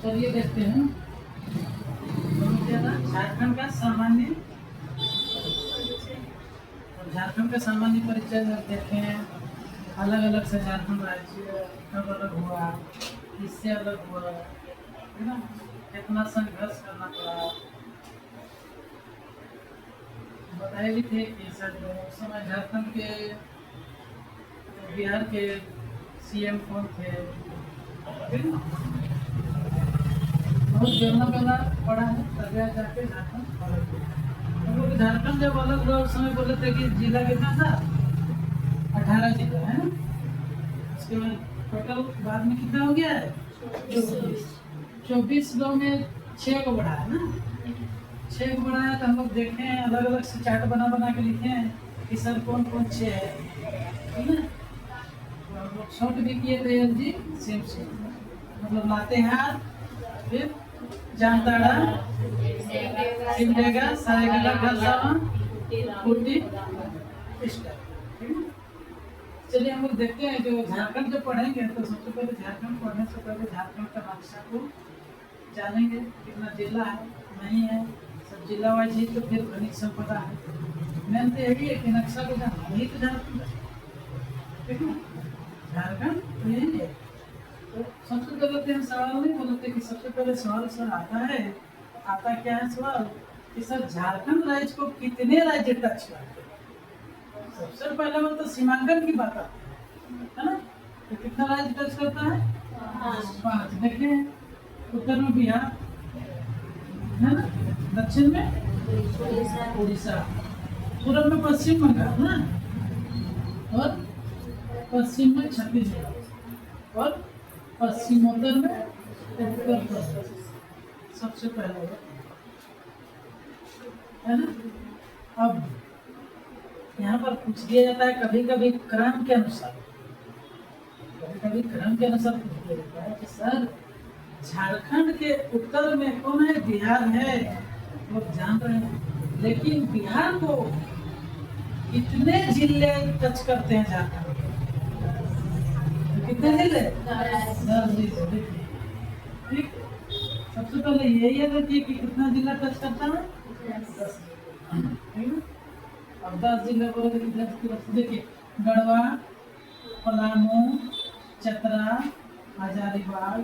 चलिए देखते हैं तो क्या था झारखंड का सामान्य और झारखंड का सामान्य परिचय जब देखें अलग अलग से झारखंड राज्य कब अलग हुआ, किससे अलग हुआ, है ना, कितना संघर्ष करना पड़ा। बताए भी थे कि सर उस समय झारखंड के बिहार के सीएम कौन थे, है ना? बहुत जलना पड़ा पड़ा है, तब जाके झारखंड अलग हुआ। हम लोग झारखंड जब अलग हुआ उस समय बोले थे कि जिला कितना था, 18 जिला, है ना। उसके बाद टोटल बाद में कितना हो गया है, 24 लोग में 6 को बढ़ा है ना, 6 को बढ़ा है। तो हम लोग देखे हैं अलग अलग से चार्ट बना बना के लिखे हैं कि सर कौन कौन 6 है, ठीक है। तो हम लोग शॉर्ट भी किए थे जी, सेम मतलब लातेहार, फिर जामताड़ा, सिमडेगा, सरायकेला, खरसावां, खूंटी, इस्टार, ठीक है। चलिए हम लोग देखते हैं जो झारखंड जब पढ़ेंगे तो सबसे पहले झारखंड पढ़ने से पहले झारखंड का नक्शा को जानेंगे, कितना जिला है, नहीं है, सब जिला वाइज ही तो फिर खनिज संपदा है। मेन तो यही है कि नक्शा को जानना, यही तो झारखंड है, ठीक है। झारखंड तो यही है। तो सबसे पहले तो हम सवाल नहीं बोलते कि सबसे पहले सवाल सर आता है, आता क्या है सवाल कि सर झारखंड राज्य को कितने राज्य टच करते हैं। सबसे पहले वो तो सीमांकन की बात आती है ना। तो कितना राज्य टच करता है, 5। देखिए उत्तर में बिहार, है ना, दक्षिण में उड़ीसा, पूर्व में पश्चिम बंगाल ना, और पश्चिम में छत्तीसगढ़, और पश्चिमोत्तर में उत्तर प्रदेश। सबसे पहले है ना। अब यहाँ पर पूछ दिया जाता है कभी कभी क्रम के अनुसार, कभी कभी क्रम के अनुसार पूछ दिया जाता है कि सर झारखंड के उत्तर में कौन है, बिहार है, लोग जान रहे हैं, लेकिन बिहार को कितने जिले टच करते हैं झारखंड के, तो कितने जिले, 10 जिले, ठीक। सबसे पहले यही याद रखिए कि कितना जिला टच करता है, 10, ठीक है। अब 10 जिले बोले कि 10 की तरफ देखिए गढ़वा, पलामू, चतरा, हजारीबाग,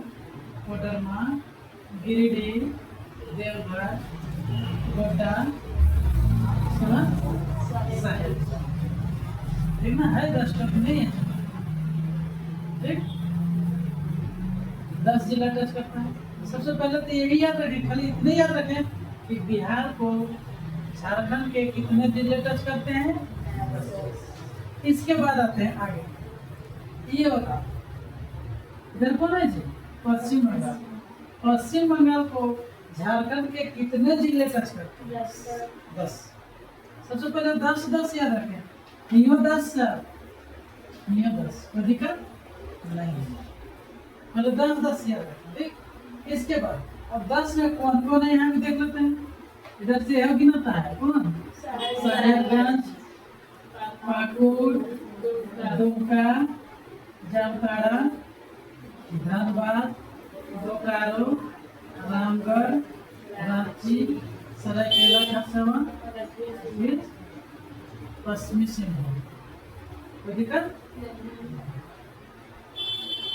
कोडरमा, गिरिडीह, देवघर, गोड्डा, साहिब, ठीक ना, है 10 टच नहीं है, ठीक। 10 जिला टच करता है। सबसे पहले तो यही याद रखें, खाली इतने याद रखें कि बिहार को झारखंड के कितने जिले टच करते हैं। इसके बाद आते हैं आगे, ये होता इधर कौन है जी, पश्चिम बंगाल। पश्चिम बंगाल को झारखंड के कितने जिले टच करते हैं, 10। सबसे पहले 10 10 याद रखें, यो 10 सर, यो 10, कोई दिक्कत नहीं है, मतलब 10 10 याद रखें, ठीक। इसके बाद अब 10 में कौन कौन है यहाँ भी देख लेते हैं। इधर से है गिनता है कौन, साहेबगंज, पाकुड़, दुमका, जामताड़ा, धनबाद, बोकारो, रामगढ़, रांची, सरायकेला, खरसावां, फिर पश्चिमी सिंहभूम। कोई दिक्कत,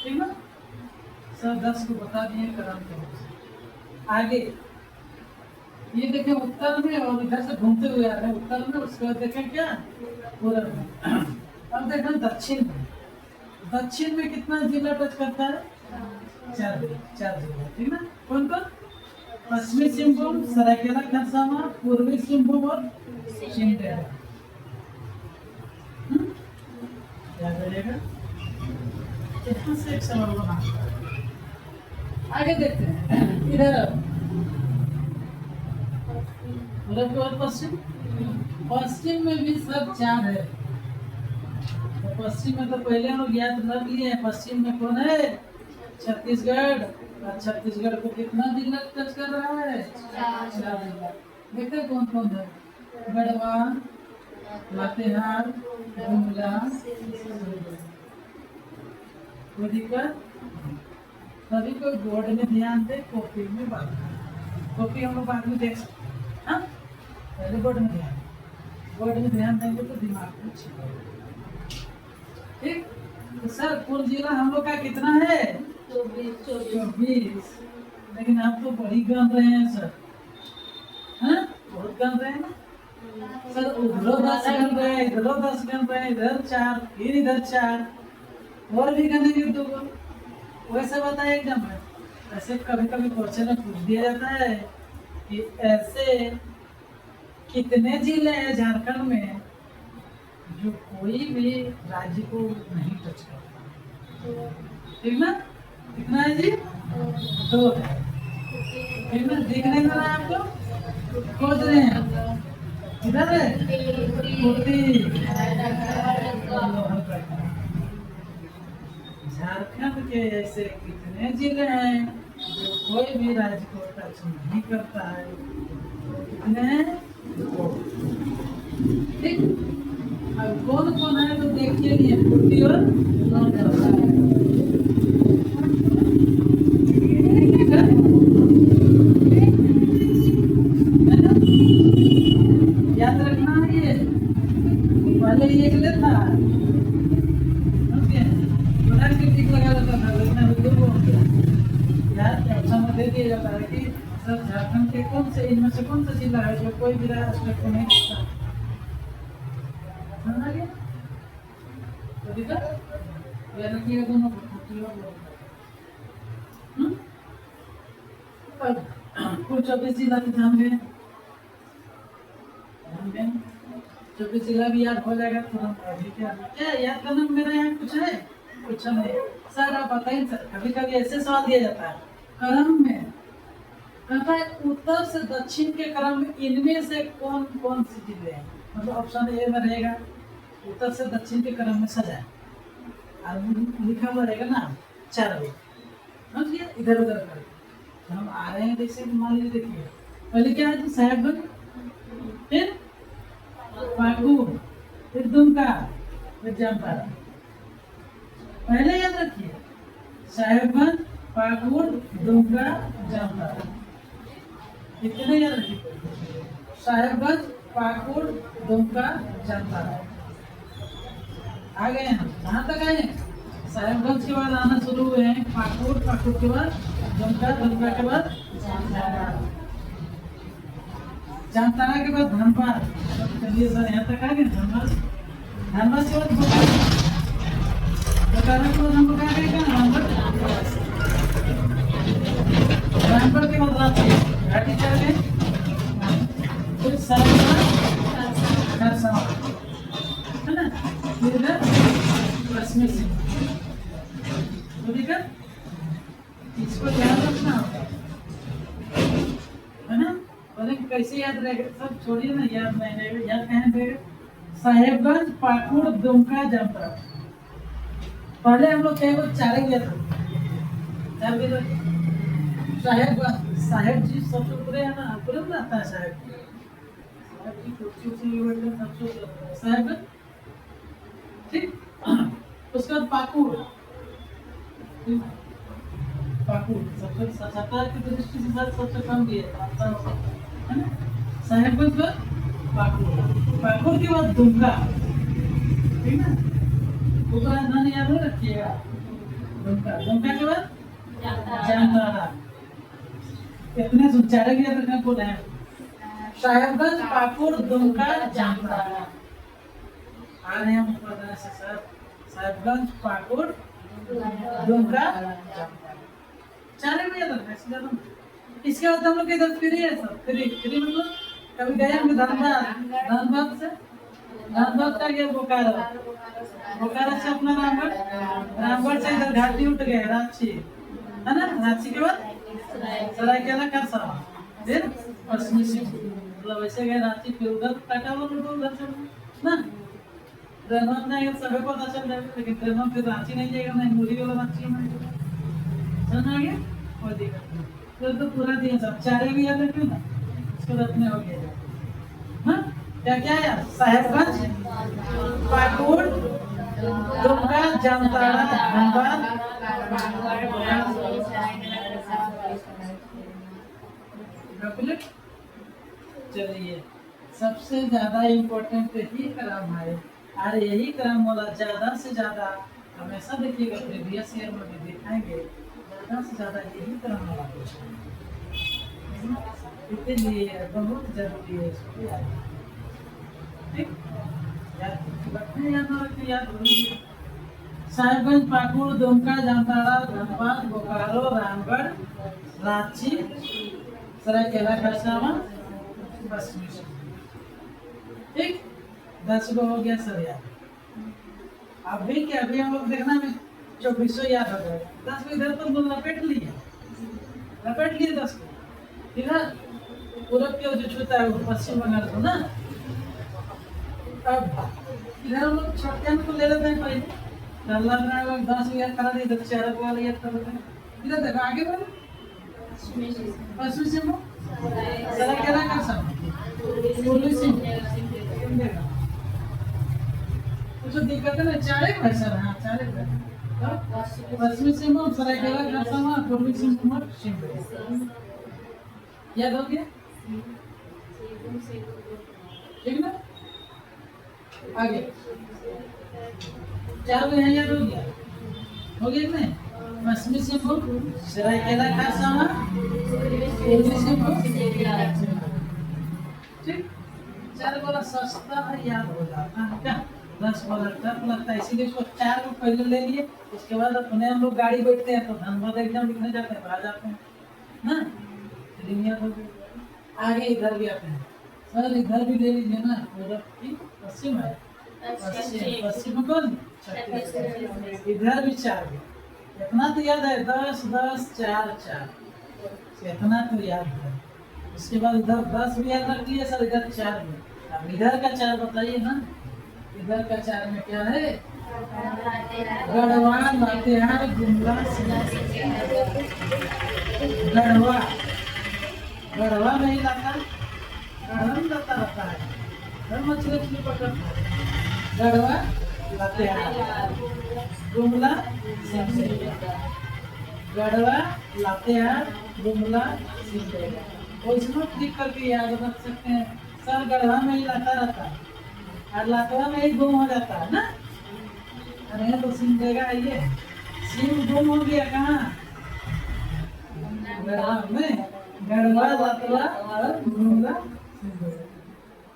ठीक ना। सर 10 को बता दिए क्रम के अनुसार। आगे ये देखें उत्तर में, और इधर से घूमते हुए आ रहे हैं उत्तर में, उसके बाद देखें क्या पूर्व में। अब देखें दक्षिण में, दक्षिण में कितना जिला टच करता है, 4 जिला, ठीक ना। कौन कौन, पश्चिमी सिंहभूम, सरायकेला खरसावां, पूर्वी सिंहभूम और सिमडेगा, याद रहिएगा। यहाँ से एक सवाल बना, आगे देखते हैं इधर पूरब और पश्चिम। पश्चिम में भी सब 4 है। तो पश्चिम में तो पहले हम लोग याद रख लिए हैं, पश्चिम में कौन है, छत्तीसगढ़, और छत्तीसगढ़ को कितना जिला टच कर रहा है, 4 जिला। देखते कौन कौन है, गढ़वा, लातेहार, गुमला, कोई दिक्कत। तभी कोई बोर्ड में ध्यान दे, कॉपी में बात करें। कॉपी हम लोग बाद में देख सकते हैं। हाँ, पहले बोर्ड में ध्यान, बोर्ड में ध्यान देंगे तो दिमाग में छिपेगा। ठीक। तो सर कुल जिला हम लोग का कितना है? 24। लेकिन आप तो बड़ी गन रहे हैं सर। हाँ, बहुत गन रहे हैं ना सर। उधर 10 गन रहे, इधर 10 गन रहे, इधर 4, फिर इधर 4, और भी गनेंगे 2 गो। वैसे बताए एकदम है। ऐसे कभी कभी क्वेश्चन में पूछ दिया जाता है कि ऐसे कितने जिले हैं झारखंड में जो कोई भी राज्य को नहीं टच करता। ठीक ना? कितना है जी? 2 है। ठीक ना? दिखने में रहा आपको? खोज रहे हैं किधर है? झारखंड के ऐसे कितने जिले हैं जो कोई भी राज्य को टच नहीं करता है? कितने हैं? 2। ठीक। अब कौन कौन है तो देखिए नहीं है, 40 और 9। याद रखना है ये, पहले ये के लिए था थोड़ा ठीक लगा रहता था, लेकिन अभी 2 हो गया। याद ऑप्शन में दे दिया जाता है कि सर झारखंड के कौन से इनमें से कौन सा जिला है जो कोई भी राज्य को नहीं करता। समझ गया? तो ठीक है, याद रखिएगा दोनों को। कुल 24 जिला के ध्यान दें, 24 जिला भी याद हो जाएगा तुरंत। अभी क्या याद करना मेरा यहाँ कुछ है? कुछ नहीं सर। आप बताइए सर, कभी कभी ऐसे सवाल दिया जाता है क्रम में, कहता है उत्तर से दक्षिण के क्रम में इनमें से कौन कौन सी जिले हैं? मतलब ऑप्शन ए में रहेगा उत्तर से दक्षिण के क्रम में सजाए, लिखा हुआ रहेगा ना 4 लोग। समझ गया? इधर उधर कर हम आ रहे हैं। जैसे मान लीजिए, देखिए पहले क्या है? साहेबगंज, फिर पाकुड़, फिर दुमका, फिर जामताड़ा। पहले याद रखिए साहेबगंज, पाकुड़, दुमका, जामताड़ा। कितने याद रखिए? साहेबगंज, पाकुड़, दुमका, जामताड़ा। आ गए हम कहाँ तक आए? साहेबगंज के बाद आना शुरू हुए हैं पाकुड़, पाकुड़ के बाद दुमका, दुमका के बाद जामताड़ा के बाद धनबाद। चलिए सर यहाँ तक आ गए। धनबाद, धनबाद के बाद बोकारो के बाद हम लोग आ गए कहाँ? रामगढ़ के बाद रांची, घाटी चल गए, फिर खरसावां है ना, फिर इधर पश्चिमी सिंह। तो ठीक है, इसको ध्यान रखना होगा, है ना? बोले कैसे याद रहेगा? सब छोड़िए ना, याद नहीं रहेगा। याद कहाँ रहेगा? साहेबगंज, पाकुड़, दुमका, जामताड़ा। पहले हम लोग केवल 4 गया था। साहेबगंज, साहेब जी सबसे ऊपर है ना, ऊपर में आता है साहेब। साहेब जी कुर्सी से सबसे साहेबगंज। ठीक। उसके बाद पाकुड़, पाकुड़ सबसे सत्ता की दृष्टि से सबसे कम भी है ना। साहेबगंज पर पाकुड़, पाकुड़ के बाद दुमका। ठीक है, उसका राजधानी याद में रखिएगा दुमका। दुमका के बाद जामताड़ा। इतने 4 याद रखना बोले हैं। साहेबगंज, पाकुड़, दुमका, जामताड़ा। आ रहे हैं हम ऊपर से सर। साहेबगंज, पाकुड़, दुमका, जामताड़ा। 4 में याद रखना है ज्यादा। इसके बाद हम लोग इधर फ्री है सर। फ्री फ्री मतलब कभी गए हम धनबाद, धनबाद से धनबाद का गया बोकारो, बोकारो से अपना रामगढ़, रामगढ़ से इधर घाटी उठ गए रांची, है ना। रांची के बाद सरायकेला, खरसावां, फिर पश्चिमी सिंहभूम। मतलब ऐसे गए रांची, फिर उधर टाटा वाला उधर से ना ट्रेन में नहीं सभी पता चल जाएगा। लेकिन ट्रेन में फिर रांची नहीं जाएगा, नहीं मूली वाला रांची में समझ आ गया? कोई दिक्कत नहीं। तो पूरा दिया सब 4 भी याद रखिए ना, उसको रखने हो गया। हाँ, क्या क्या यार? साहेबगंज, पाकुड़, दुमका, जामताड़ा, धनबाद, कंप्लीट। चलिए सबसे ज्यादा इम्पोर्टेंट ही क्रम है और यही क्रम वाला ज्यादा से ज्यादा हमेशा देखिएगा प्रीवियस ईयर में भी दिखाएंगे, ज्यादा से ज्यादा यही क्रम वाला क्वेश्चन इसलिए बहुत जरूरी है इसको याद। ठीक, याद रखने याद ना रखने याद भूलिए। साहिबगंज, पाकुड़, दुमका, जामताड़ा, धनबाद, बोकारो, रामगढ़, रांची, सरायकेला, खरसावां, पश्चिमी। ठीक, 10 गो हो गया सर याद। अभी क्या अभी हम लोग देखना में 2400 याद हो जाएगा। 10 को इधर तो लपेट लिए 10 को इधर पूरब की ओर जो छूता है वो पश्चिम बंगाल को ना। अब इधर हम लोग छठियान को ले लेते हैं पहले। अल्लाह ने अगर 10 याद करा दिया तो 4 वाला याद कर लेते हैं। इधर देखो आगे बढ़ो। पश्चिमी सिंह सरायकेला का सब पूर्वी सिंह कुछ दिक्कत है ना, 4 है सर। हाँ 4 है। पश्चिमी सिंहभूम, सरायकेला, खरसावां, पूर्वी सिंहभूम, शिवहर। याद हो गया? ठीक ना? आगे 4 यहाँ याद हो गया? हो गया नहीं? पश्चिमी सिंहभूम, सरायकेला, खरसावां, पूर्वी सिंहभूम। ठीक, 4 वाला सस्ता है, याद हो जाता है क्या? 10 वाला टफ लगता है, इसीलिए इसको 4 को पहले ले लिए। उसके बाद अपने हम लोग गाड़ी बैठते हैं तो धनबाद एग्जाम लिखने जाते हैं, बाहर जाते हैं ना। आगे इधर भी आते हैं सर, इधर भी ले लीजिए ना। पूरब की पश्चिम है, पश्चिम कौन? इधर भी 4 इतना तो याद है। 10 10 4 4 इतना तो याद है। उसके बाद इधर 10 भी याद रख लिए सर, इधर 4 भी। अब इधर का 4 बताइए ना। इधर का 4 में क्या है? गढ़वा, लातेहार, गुमला, गढ़वा। गढ़वा में ही लाता रहता है, हर मछली पकड़ता है। गढ़वा, लातेहार, गुमला, गढ़वा, लातेहार, गुमला, उसमें क्लिक करके याद रख सकते हैं सर। गढ़वा में ही लाता रहता है और लातवा में ही गुम हो जाता है ना। अरे तो सिम देगा ये, सिम गुम हो गया कहाँ? गढ़वा में। गढ़वा, लातवा और गुमला,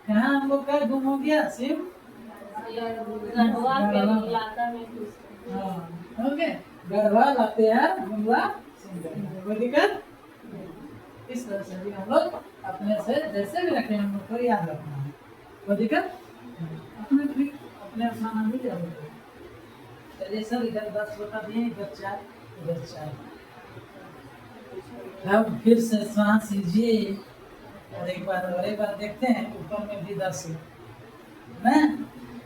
कहाँ हम लोग का गुम हो गया? SIM okay. गढ़वा, लातेहार, गुमला, कोई दिक्कत? इस तरह से भी हम लोग अपने से जैसे भी रखें हम लोग को याद रखना है। कोई दिक्कत? अपने अपना भी याद रखें। चलिए सर, इधर 10 बता दिए, इधर 4, इधर 4। अब फिर से सांस लीजिए और एक बार देखते हैं। ऊपर में भी 10 है,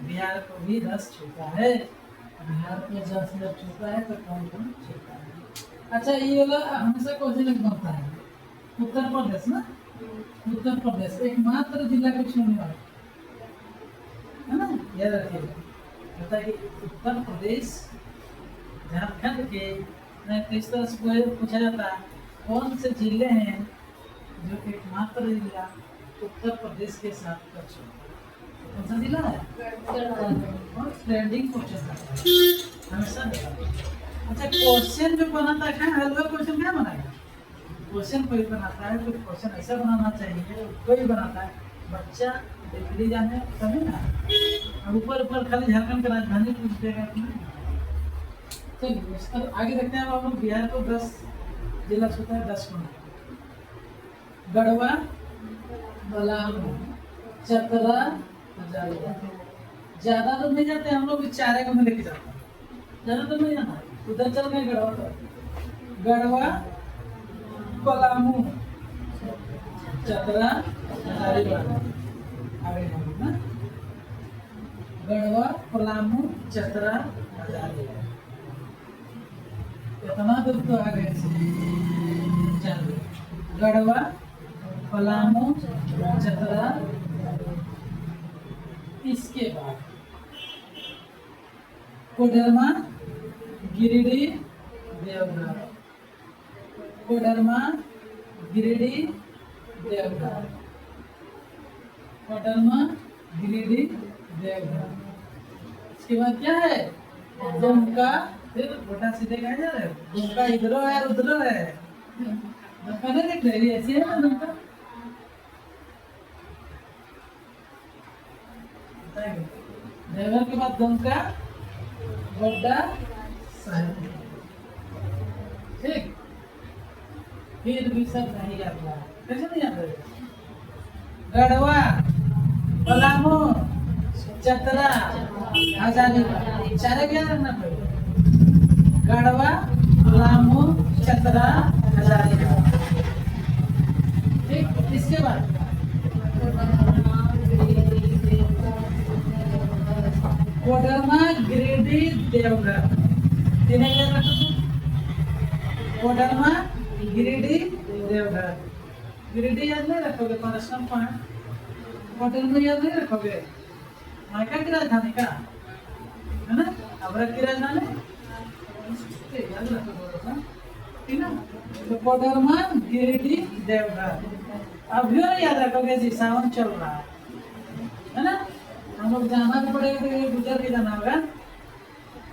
बिहार को भी 10 छूता है। बिहार को 10 जब छूता है तो कौन कौन छूता है? अच्छा, ये वाला हमेशा क्वेश्चन बनता है। उत्तर प्रदेश ना, उत्तर प्रदेश एकमात्र जिला को छूने वाला है ना, याद रखिएगा। बता कि उत्तर प्रदेश झारखंड के इस तरह से पूछा जाता है कौन से जिले हैं जो एकमात्र जिला उत्तर प्रदेश के साथ टच हो? कौन सा जिला है? और ट्रेंडिंग क्वेश्चन हमेशा। अच्छा, क्वेश्चन जो बनाता है हलवा क्वेश्चन क्या बनाएगा? क्वेश्चन कोई बनाता है, कुछ क्वेश्चन ऐसा बनाना चाहिए। कोई बनाता है, बच्चा देख ली जाने तभी ना। अब ऊपर खाली झारखंड का राजधानी पूछ देगा। चलिए इसका आगे देखते हैं। हम लोग बिहार को 10 जिला छूता है, 10 को। गढ़वा, पलामू, चतरा, हजारीबाग। ज्यादा दूर नहीं जाते हम लोग, 4 में लेके जाते हैं। ज्यादा दूर नहीं जाना, उधर चल गए गढ़वा पर। गढ़वा, पलामू, चतरा, हजारीबाग। आगे ना, गढ़वा, पलामू, चतरा, हजारीबाग। कितना दूर तो आ गए? चलिए, गढ़वा, पलामू, चतरा। इसके बाद कोडरमा, गिरिडीह, देवघर। कोडरमा, गिरिडीह, देवघर। कोडरमा गिरिडीह देवघर। इसके बाद क्या है दुमका। फिर बेटा सीधे कहा जा रहे हो दुमका इधरो है उधरो है। दुमका नहीं दिख रही ऐसी है ना दुमका। देवघर के बाद दुमका गोड्डा साहिब। ठीक फिर भी सब नहीं याद रहा कैसे नहीं याद रहेगा। गढ़वा पलामू चतरा हजारीबाग चारे क्या रखना पड़ेगा। गढ़वा पलामू चतरा हजारीबाग। ठीक इसके बाद कोडरमा गिरिडीह देवघर। तीन याद रखो। कोडरमा गिरिडीह देवघर। गिरिडीह याद नहीं रखोगे पर्सनल पॉइंट। कोडरमा याद नहीं रखोगे मायका की राजधानी का है ना अवरक की राजधानी याद रखो ठीक ना। तो कोडरमा गिरिडीह देवघर। अभी याद रखोगे जी सावन चल रहा है ना हम लोग जाना तो पड़ेगा तो ये गुजर के जाना होगा।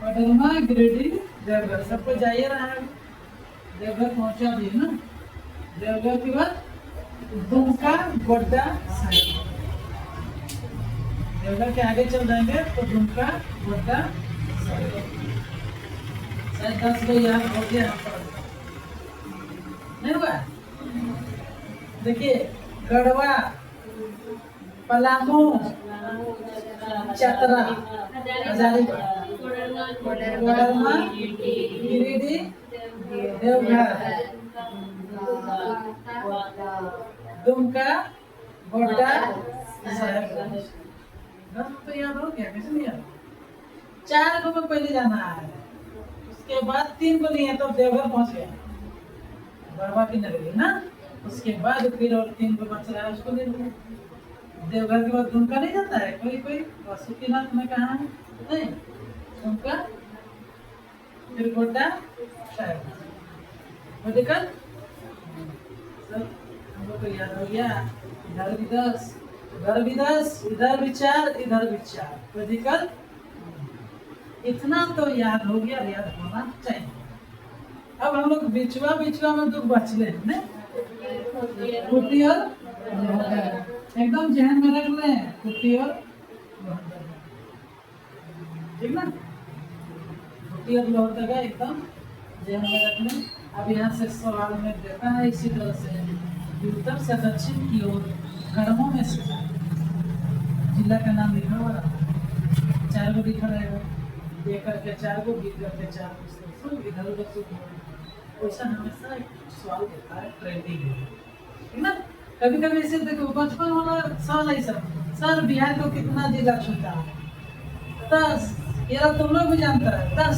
कोडरमा गिरिडीह देवघर सबको जाइए रहा है। देवघर पहुंचा भी है ना। देवघर के बाद दुमका गोड्डा साहिब। देवघर के आगे चल जाएंगे तो दुमका गोड्डा साहिब। शायद 10 को याद हो गया नहीं हुआ। देखिए गढ़वा पलामू चतरा हजारीबाग कोडरमा गिरिडीह देवघर दुमका गोड्डा साहिब। तो याद हो गया कैसे नहीं याद। 4 को में पहले जाना है उसके बाद 3 को नहीं है तो देवघर पहुंच गया गढ़वा की नगरी ना। उसके बाद फिर और 3 को बच रहा है उसको ले लो। देवघर के बाद दुमका नहीं जाता है कोई कोई वासुकीनाथ में कहा है नहीं दुमका फिर गोड्डा साहिब। कोई दिक्कत सब हम लोग को याद हो गया। इधर भी 10 इधर भी 10 इधर भी 4 इधर भी 4। कोई दिक्कत इतना तो याद हो गया याद होना चाहिए। अब हम लोग बिचवा बिचवा में 2 बच ले कुटी और एकदम जहन में रख ले कुटी और ठीक ना। कुटी और लोहरदगा एकदम जहन में रख ले। अब यहाँ से सवाल में देता है इसी तरह से उत्तर से दक्षिण की ओर कर्मों में से जिला का नाम लिखा हुआ 4 को लिखा रहेगा। दे करके 4 को बी करके 4 को इधर उधर से क्वेश्चन हमेशा सवाल देता है ट्रेंडिंग ठीक ना। कभी कभी ऐसे देखो बचपन वाला सवाल है सर बिहार को कितना जिला छूता है 10। ये तुम लोग भी जानता है 10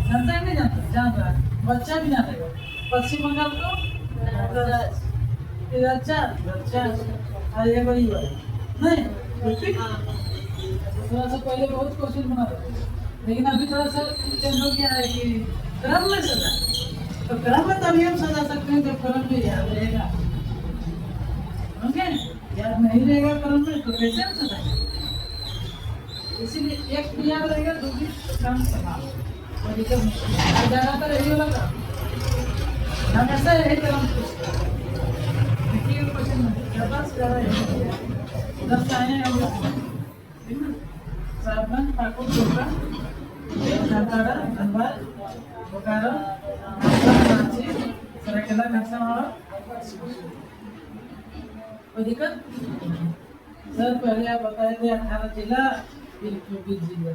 जानता है नहीं जानता जान रहा है बच्चा भी जानेगा। पश्चिम बंगाल को 10 इधर 4 ये वही है नहीं ठीक। थोड़ा सा पहले बहुत क्वेश्चन बना रहे लेकिन अभी थोड़ा सा चेंज हो गया है कि क्रम में सजा तो क्रम में तभी हम सजा सकते हैं जब क्रम में याद रहेगा। ओके याद नहीं रहेगा क्रम में तो कैसे हम सजाएंगे। इसीलिए एक भी याद रहेगा दूसरी क्रम समान और दिक्कत नहीं। ज्यादातर यही होगा हमेशा यही क्रम पूछता है। देखिए क्वेश्चन बस ज़्यादा 10 आए हैं ठीक ना। साबन ठाकुर दुर्गा जामताड़ा धनबाद बोकारो रांची सरायकेला खरसावां। कोई दिक्कत सर पहले आप बताए थे 18 जिला फिर 24 जिला।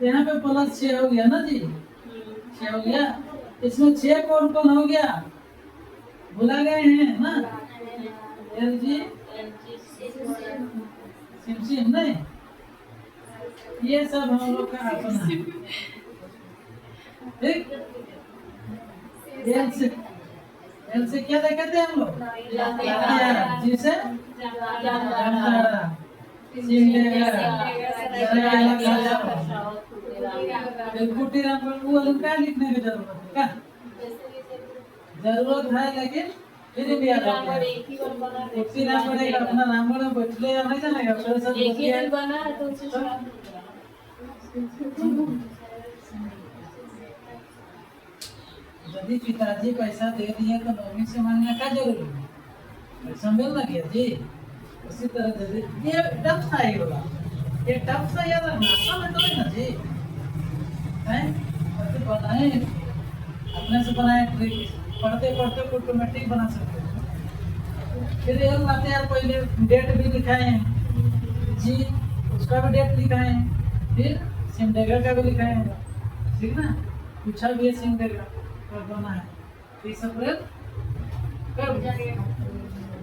यहाँ पे प्लस 6 हो गया ना जी 6 हो गया। इसमें 6 कौन कौन हो गया भुला गए हैं ना। एल जी सिम नहीं ये सब हम लोग का अपना ठीक। एल से क्या देखते थे हम लोग जिसे कुटी राम को क्या लिखने की जरूरत है क्या जरूरत है लेकिन फिर भी याद रखना एक ही बार बना है। उसी नाम पड़ेगा अपना रामगढ़ में बैठले या नहीं जानेगा फिर सब एक ही दिन बना है तो उसे यदि पिताजी पैसा दे दिए तो मम्मी से मांगने का जरूरी है पैसा मिल ना गया जी उसी तरह यदि ये टफ था ये वाला ये टफ सा याद रखना आसान है तो है ना जी हैं ऐसे बनाए अपने से बनाए ट्रिक पढ़ते पढ़ते ऑटोमेटिक बना सकते हैं फिर ये लाते यार पहले डेट भी लिखाए हैं जी उसका भी डेट लिखाए हैं फिर सिमडेगा का भी लिखाए हैं ठीक ना पूछा भी है सिमडेगा कब बना है 30 अप्रैल कब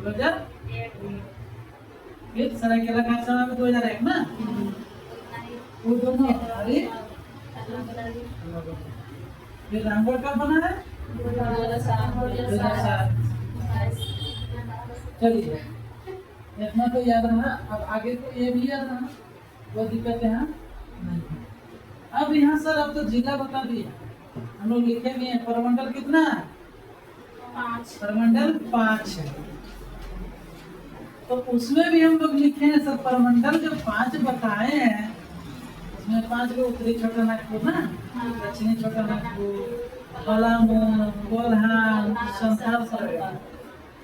2000 फिर सरायकेला का समय में 2001 ना वो दोनों अरे फिर रामगढ़ कब बना है 2007 चलिए इतना तो याद रहा अब आगे तो ये भी याद रहा वो दिक्कत है नहीं अब यहाँ सर अब तो जिला बता दिया हम लोग लिखे भी हैं परमंडल कितना है 5 परमंडल 5 है तो उसमें भी हम लोग लिखे हैं सर परमंडल जो 5 बताए हैं उसमें 5 को उत्तरी छोटा नागपुर ना दक्षिणी छोटा नागपुर पलामू कोल्हान संथाल सरकार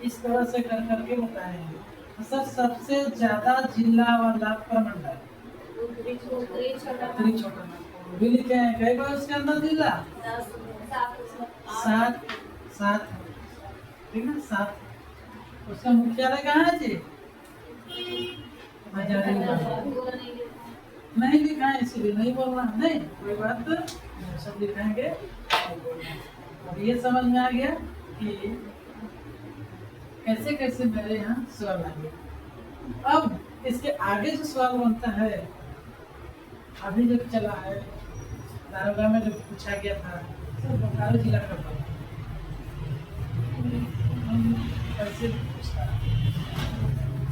इस तरह से कर करके बताए हैं तो सर सबसे ज्यादा जिला वाला परमंडल उत्तरी छोटा उत्तरी छोटा नागपुर भी लिखे हैं कई बार उसके अंदर जिला 7 ठीक ना 7 उसका मुख्यालय कहाँ है जी हजारीबाग नहीं लिखा है इसीलिए नहीं बोलना नहीं कोई बात सब लिखाएंगे अब ये समझ में आ गया कि कैसे कैसे मेरे यहाँ सवाल आएंगे अब इसके आगे जो सवाल बनता है अभी जो चला है दारोगा में जो पूछा गया था सर बोकारो जिला का पता कैसे पूछता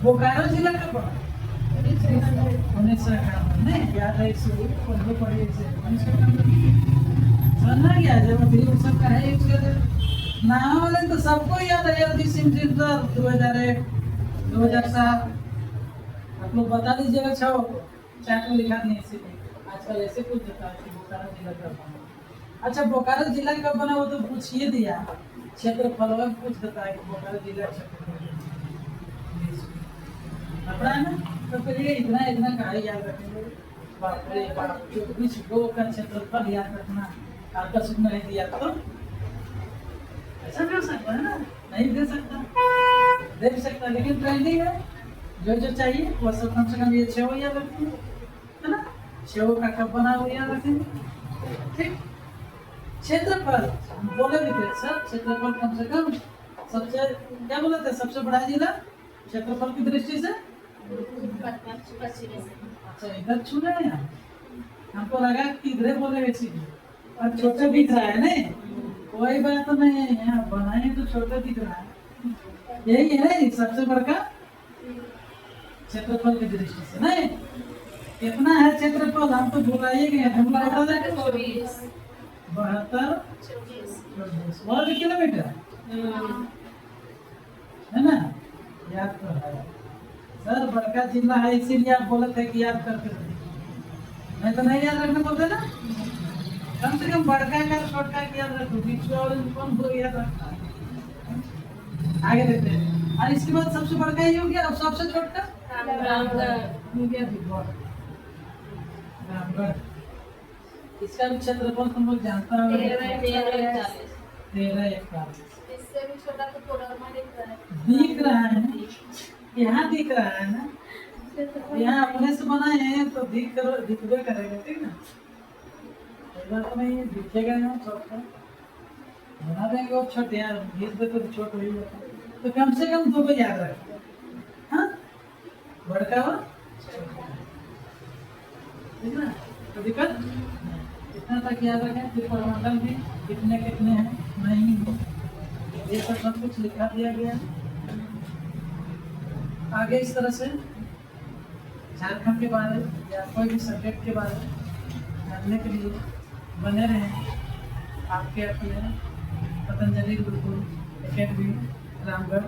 बोकारो जिला का पता 1951 नहीं याद है इसे पढ़ो पढ़े इसे 1951 समझना क्या जब अभी वो सब का है इसके नाम वाले तो सबको याद है यार जिस इंटर 2001 2007 आप लोग बता दीजिएगा छाओ को चैट में लिखा दिए इसीलिए आजकल ऐसे कुछ देता है कि बोकारो जिला कब बना अच्छा बोकारो जिला कब बना वो तो पूछिए दिया क्षेत्रफल में पूछ देता है कि बोकारो जिला क्षेत्रफल अपना है ना तो फिर ये इतना इतना कहा याद रखेंगे बाप रे बाप 24 गो का क्षेत्रफल याद रखना आपका सुख नहीं दिया तो ऐसा कर सकता है ना नहीं दे सकता दे भी सकता लेकिन ट्रेंडिंग है जो जो चाहिए वो सब कम से कम ये 6 याद रखेंगे है ना 6 का कब बना हुआ याद रखेंगे ठीक क्षेत्रफल बोले भी थे सर क्षेत्रफल कम से कम सबसे क्या बोले थे सबसे बड़ा जिला क्षेत्रफल की दृष्टि से अच्छा इधर छू रहे हैं हमको लगा कि इधर बोले इसीलिए और छोटा दिख रहा है नहीं कोई बात नहीं है यहाँ बनाए तो छोटा दिख रहा है यही है सबसे बड़का क्षेत्रफल की दृष्टि से नहीं कितना है क्षेत्रफल हम तो भुलाइए गए हम बता दें 72 वर्ग किलोमीटर है ना याद तो है सर बड़का जिला है इसीलिए आप बोले थे कि याद करके मैं तो नहीं याद रखना बोलते ना कम से कम बड़का का छोटा का याद रखो बीच में और कौन को याद रखना आगे देखते हैं और इसके बाद सबसे बड़का ही हो गया और सबसे छोटा रामगढ़ इसका भी क्षेत्रफल तुम लोग जानता हो 1341 इससे भी छोटा तो थोड़ा दिख रहा है यहाँ दिख रहा है ना यहाँ अपने से बनाए हैं तो दिखबे करेगा ठीक ना बात नहीं है दिखेगा यहाँ छोटा बना देंगे वो छोटे यार घिस दे तो छोट हो ही जाता तो कम से कम 2 को याद रखें हाँ बड़का हो ठीक ना तो दिक्कत इतना तक याद रखें फिर परमंडल भी कितने कितने हैं नहीं ये सब कुछ लिखा दिया गया आगे इस तरह से झारखंड के बारे में या कोई भी सब्जेक्ट के बारे में जानने के लिए बने रहें आपके अपने पतंजलि गुरुकुल एकेडमी रामगढ़